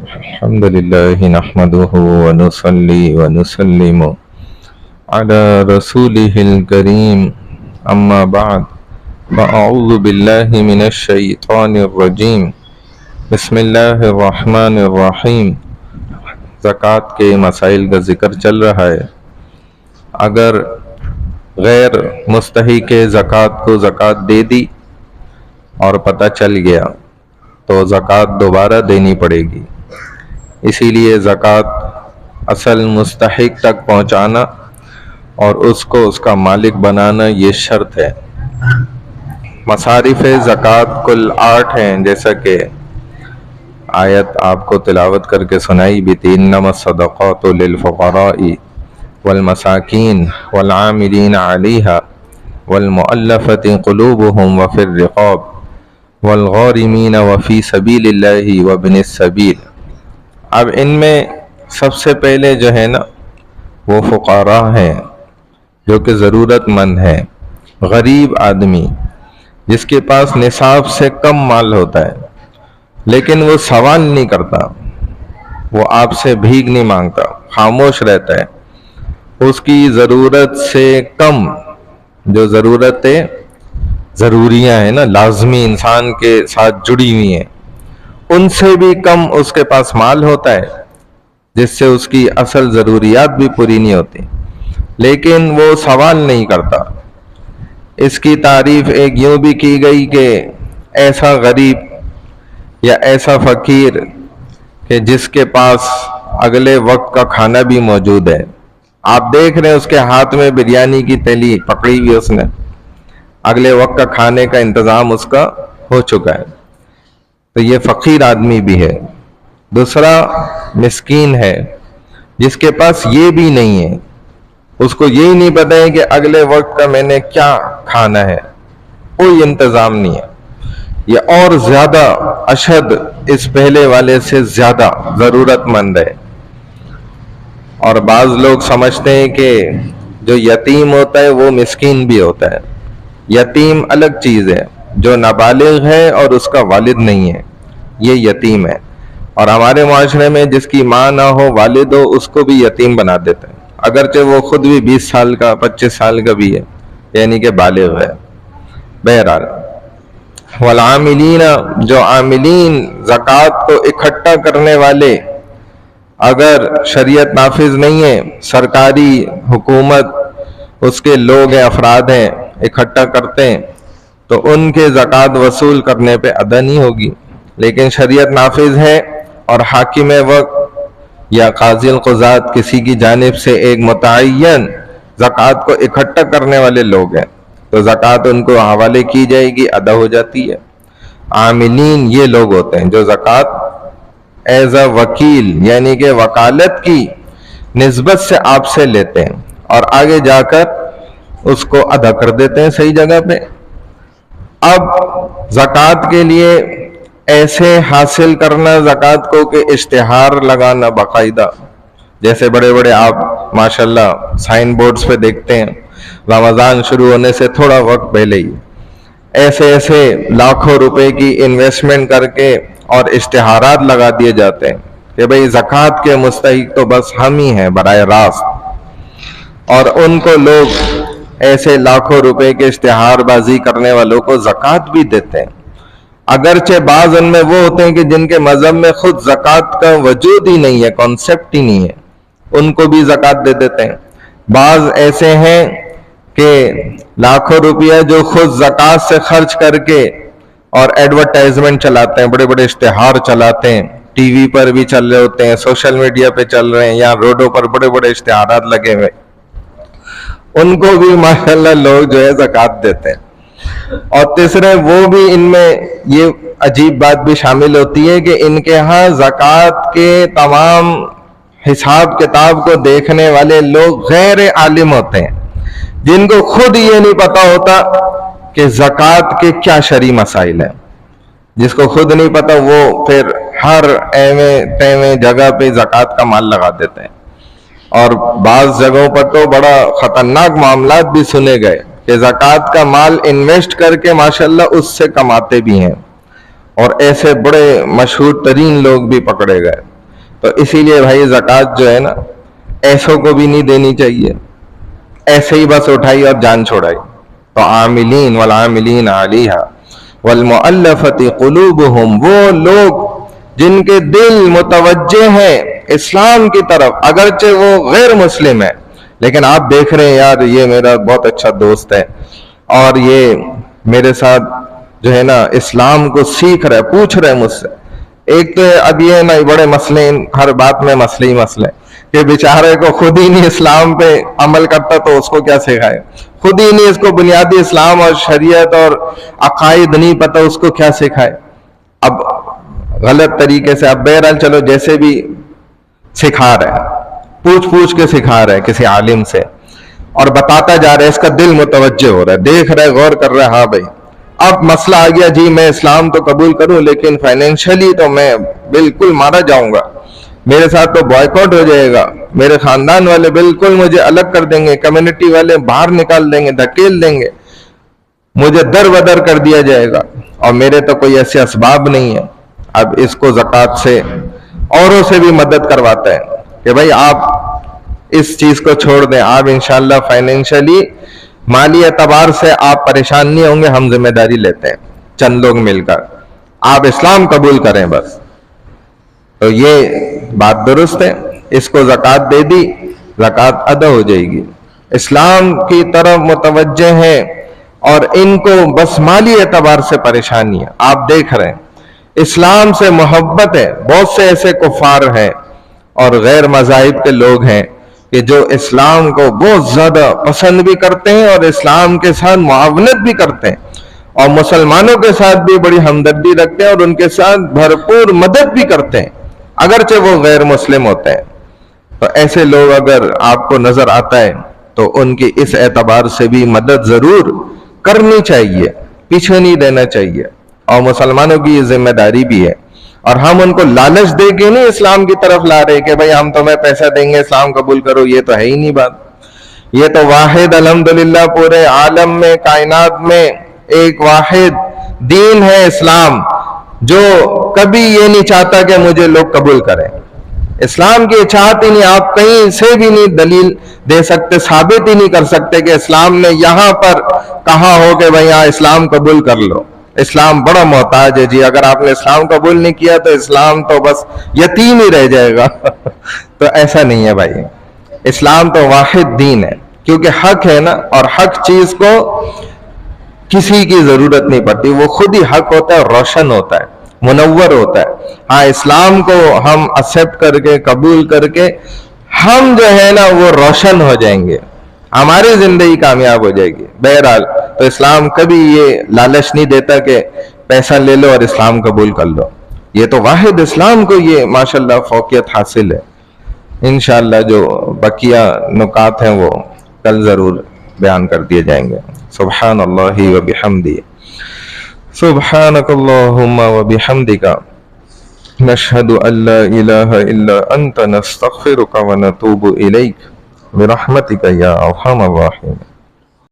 الحمد لله نحمده ونصلي ونسلم على رسوله الكريم أما بعد فأعوذ بالله من الشيطان الرجيم بسم الله الرحمن الرحیم۔ زکوٰۃ کے مسائل کا ذکر چل رہا ہے۔ اگر غیر مستحق زکوٰۃ کو زکوٰۃ دے دی اور پتہ چل گیا تو زکوٰۃ دوبارہ دینی پڑے گی۔ اسی لیے زکوٰۃ اصل مستحق تک پہنچانا اور اس کو اس کا مالک بنانا یہ شرط ہے۔ مصارف زکوٰۃ کل 8 ہیں، جیسا کہ آیت آپ کو تلاوت کر کے سنائی بھی تھی۔ انما الصدقات للفقراء والمساکین والعاملین علیہا والمؤلفۃ قلوبہم وفی الرقاب والغارمین وفی سبیل اللہ وابن السبیل۔ اب ان میں سب سے پہلے جو ہے نا وہ فقراء ہیں، جو کہ ضرورت مند ہیں، غریب آدمی جس کے پاس نصاب سے کم مال ہوتا ہے لیکن وہ سوال نہیں کرتا، وہ آپ سے بھیک نہیں مانگتا، خاموش رہتا ہے، اس کی ضرورت سے کم جو ضرورتیں ضروریاں ہیں نا، لازمی انسان کے ساتھ جڑی ہوئی ہیں، ان سے بھی کم اس کے پاس مال ہوتا ہے جس سے اس کی اصل ضروریات بھی پوری نہیں ہوتی، لیکن وہ سوال نہیں کرتا۔ اس کی تعریف ایک یوں بھی کی گئی کہ ایسا غریب یا ایسا فقیر کہ جس کے پاس اگلے وقت کا کھانا بھی موجود ہے۔ آپ دیکھ رہے ہیں اس کے ہاتھ میں بریانی کی تھیلی پکڑی ہوئی، اس نے اگلے وقت کا کھانے کا انتظام اس کا ہو چکا ہے، تو یہ فقیر آدمی بھی ہے۔ دوسرا مسکین ہے جس کے پاس یہ بھی نہیں ہے، اس کو یہی نہیں پتہ ہے کہ اگلے وقت کا میں نے کیا کھانا ہے، کوئی انتظام نہیں ہے۔ یہ اور زیادہ اشد، اس پہلے والے سے زیادہ ضرورت مند ہے۔ اور بعض لوگ سمجھتے ہیں کہ جو یتیم ہوتا ہے وہ مسکین بھی ہوتا ہے۔ یتیم الگ چیز ہے، جو نابالغ ہے اور اس کا والد نہیں ہے، یہ یتیم ہے۔ اور ہمارے معاشرے میں جس کی ماں نہ ہو، والد ہو، اس کو بھی یتیم بنا دیتے ہیں، اگرچہ وہ خود بھی 20 سال کا 25 سال کا بھی ہے، یعنی کہ بالغ ہے۔ بہرحال والعاملین، جو عاملین زکوٰۃ کو اکٹھا کرنے والے، اگر شریعت نافذ نہیں ہے، سرکاری حکومت اس کے لوگ ہیں، افراد ہیں، اکٹھا کرتے ہیں تو ان کے زکوٰۃ وصول کرنے پہ ادا نہیں ہوگی۔ لیکن شریعت نافذ ہے اور حاکم وقت یا قاضی القضات کسی کی جانب سے ایک متعین زکوٰۃ کو اکٹھا کرنے والے لوگ ہیں تو زکوٰۃ ان کو حوالے کی جائے گی، ادا ہو جاتی ہے۔ عاملین یہ لوگ ہوتے ہیں جو زکوٰۃ ایز اے وکیل، یعنی کہ وکالت کی نسبت سے آپ سے لیتے ہیں اور آگے جا کر اس کو ادا کر دیتے ہیں صحیح جگہ پہ۔ اب زکوٰۃ کے لیے ایسے حاصل کرنا زکوٰۃ کو کہ اشتہار لگانا باقاعدہ، جیسے بڑے بڑے آپ ماشاءاللہ سائن بورڈز پہ دیکھتے ہیں، رمضان شروع ہونے سے تھوڑا وقت پہلے ہی ایسے لاکھوں روپے کی انویسٹمنٹ کر کے اور اشتہارات لگا دیے جاتے ہیں کہ بھئی زکوٰۃ کے مستحق تو بس ہم ہی ہیں براہ راست، اور ان کو لوگ ایسے لاکھوں روپے کے اشتہار بازی کرنے والوں کو زکوٰۃ بھی دیتے ہیں۔ اگرچہ بعض ان میں وہ ہوتے ہیں کہ جن کے مذہب میں خود زکوٰۃ کا وجود ہی نہیں ہے، کانسیپٹ ہی نہیں ہے، ان کو بھی زکوٰۃ دے دیتے ہیں۔ بعض ایسے ہیں کہ لاکھوں روپیہ جو خود زکوٰۃ سے خرچ کر کے اور ایڈورٹائزمنٹ چلاتے ہیں، بڑے بڑے اشتہار چلاتے ہیں، ٹی وی پر بھی چل رہے ہوتے ہیں، سوشل میڈیا پہ چل رہے ہیں، یا روڈوں پر بڑے بڑے اشتہارات لگے ہوئے، ان کو بھی ماشاءاللہ لوگ جو ہے زکوٰۃ دیتے ہیں۔ اور تیسرے وہ بھی، ان میں یہ عجیب بات بھی شامل ہوتی ہے کہ ان کے ہاں زکوٰۃ کے تمام حساب کتاب کو دیکھنے والے لوگ غیر عالم ہوتے ہیں، جن کو خود یہ نہیں پتا ہوتا کہ زکوٰۃ کے کیا شرعی مسائل ہیں۔ جس کو خود نہیں پتا وہ پھر ہر ایویں تیویں جگہ پہ زکوٰۃ کا مال لگا دیتے ہیں، اور بعض جگہوں پر تو بڑا خطرناک معاملات بھی سنے گئے کہ زکوٰۃ کا مال انویسٹ کر کے ماشاءاللہ اس سے کماتے بھی ہیں، اور ایسے بڑے مشہور ترین لوگ بھی پکڑے گئے۔ تو اسی لیے بھائی زکوٰۃ جو ہے نا ایسوں کو بھی نہیں دینی چاہیے، ایسے ہی بس اٹھائی اور جان چھوڑائی. تو عاملین والعاملین علیہا والمؤلفۃ قلوبہم، وہ لوگ جن کے دل متوجہ ہیں اسلام کی طرف اگرچہ وہ غیر مسلم ہے، لیکن آپ دیکھ رہے ہیں یار یہ میرا بہت اچھا دوست ہے اور یہ میرے ساتھ جو ہے نا اسلام کو سیکھ رہے، پوچھ رہے مجھ سے. ایک تو اب یہ نا بڑے مسئلے، ہر بات میں مسئلے ہی مسئلے کہ بیچارے کو خود ہی نہیں اسلام پہ عمل کرتا تو اس کو کیا سکھائے، خود ہی نہیں اس کو بنیادی اسلام اور شریعت اور عقائد نہیں پتہ، اس کو کیا سکھائے. اب غلط طریقے سے، اب بہرحال چلو جیسے بھی سکھا رہے، پوچھ کے سکھا رہے کسی عالم سے اور بتاتا جا رہا ہے، اس کا دل متوجہ ہو رہا ہے، دیکھ رہا ہے، غور کر رہا ہے. ہاں بھائی اب مسئلہ آ گیا، جی میں اسلام تو قبول کروں لیکن فائنینشلی تو میں بالکل مارا جاؤں گا، میرے ساتھ تو بائیکاٹ ہو جائے گا، میرے خاندان والے بالکل مجھے الگ کر دیں گے، کمیونٹی والے باہر نکال دیں گے، دھکیل دیں گے، مجھے در بدر کر دیا جائے گا اور میرے تو کوئی ایسے اسباب نہیں ہے. اب اس کو زکوٰۃ سے اوروں سے بھی مدد کرواتا ہے کہ بھائی آپ اس چیز کو چھوڑ دیں، آپ انشاءاللہ فائنینشلی مالی اعتبار سے آپ پریشان نہیں ہوں گے، ہم ذمہ داری لیتے ہیں چند لوگ مل کر، آپ اسلام قبول کریں بس. تو یہ بات درست ہے، اس کو زکوٰۃ دے دی، زکوٰۃ ادا ہو جائے گی. اسلام کی طرف متوجہ ہیں اور ان کو بس مالی اعتبار سے پریشانی ہے. آپ دیکھ رہے ہیں اسلام سے محبت ہے، بہت سے ایسے کفار ہیں اور غیر مذاہب کے لوگ ہیں کہ جو اسلام کو بہت زیادہ پسند بھی کرتے ہیں اور اسلام کے ساتھ معاونت بھی کرتے ہیں اور مسلمانوں کے ساتھ بھی بڑی ہمدردی رکھتے ہیں اور ان کے ساتھ بھرپور مدد بھی کرتے ہیں اگرچہ وہ غیر مسلم ہوتے ہیں. تو ایسے لوگ اگر آپ کو نظر آتا ہے تو ان کی اس اعتبار سے بھی مدد ضرور کرنی چاہیے، پیچھے نہیں دینا چاہیے. اور مسلمانوں کی یہ ذمہ داری بھی ہے، اور ہم ان کو لالچ دے کے نہیں اسلام کی طرف لا رہے کہ بھائی ہم تمہیں پیسہ دیں گے اسلام قبول کرو، یہ تو ہے ہی نہیں بات. یہ تو واحد الحمدللہ پورے عالم میں کائنات میں ایک واحد دین ہے اسلام، جو کبھی یہ نہیں چاہتا کہ مجھے لوگ قبول کریں. اسلام کی اچاعت ہی نہیں، آپ کہیں سے بھی نہیں دلیل دے سکتے، ثابت ہی نہیں کر سکتے کہ اسلام نے یہاں پر کہا ہو کہ بھائی ہاں اسلام قبول کر لو. اسلام بڑا محتاج ہے جی، اگر آپ نے اسلام قبول نہیں کیا تو اسلام تو بس یتیم ہی رہ جائے گا. تو ایسا نہیں ہے بھائی، اسلام تو واحد دین ہے کیونکہ حق ہے نا، اور حق چیز کو کسی کی ضرورت نہیں پڑتی، وہ خود ہی حق ہوتا ہے، روشن ہوتا ہے، منور ہوتا ہے. ہاں اسلام کو ہم ایکسپٹ کر کے قبول کر کے ہم جو ہے نا وہ روشن ہو جائیں گے، ہماری زندگی کامیاب ہو جائے گی. بہرحال تو اسلام کبھی یہ لالچ نہیں دیتا کہ پیسہ لے لو اور اسلام قبول کر لو. یہ تو واحد اسلام کو یہ ماشاءاللہ فوقیت حاصل ہے. انشاءاللہ جو بقیہ نکات ہیں وہ کل ضرور بیان کر دیے جائیں گے. سبحان اللہ و بحمدہ، سبحانک اللہم و بحمدک، نشہد ان لا الہ الا انت، نستغفرک و نتوب الیک برحمتک یا ارحم الراحمین.